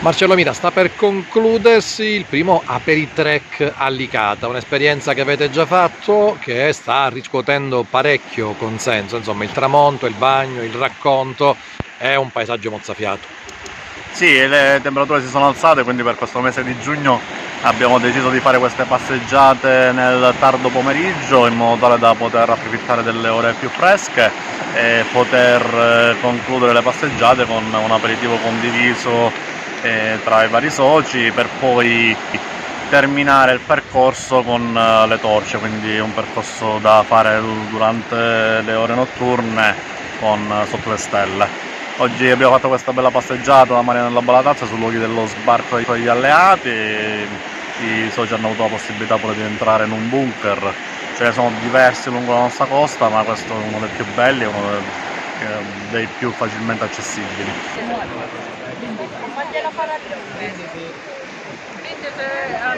Marcello Mira, sta per concludersi il primo Aperitrek a Licata, un'esperienza che avete già fatto che sta riscuotendo parecchio consenso, insomma il tramonto, il bagno, il racconto è un paesaggio mozzafiato. Sì, le temperature si sono alzate, quindi per questo mese di giugno abbiamo deciso di fare queste passeggiate nel tardo pomeriggio in modo tale da poter approfittare delle ore più fresche e poter concludere le passeggiate con un aperitivo condiviso tra i vari soci per poi terminare il percorso con le torce, quindi un percorso da fare durante le ore notturne sotto le stelle. Oggi abbiamo fatto questa bella passeggiata da Marianella Balatazza sui luoghi dello sbarco degli alleati, i soci hanno avuto la possibilità pure di entrare in un bunker, ce ne sono diversi lungo la nostra costa, ma questo è uno dei più belli e uno dei più facilmente accessibili. Fagliela fare a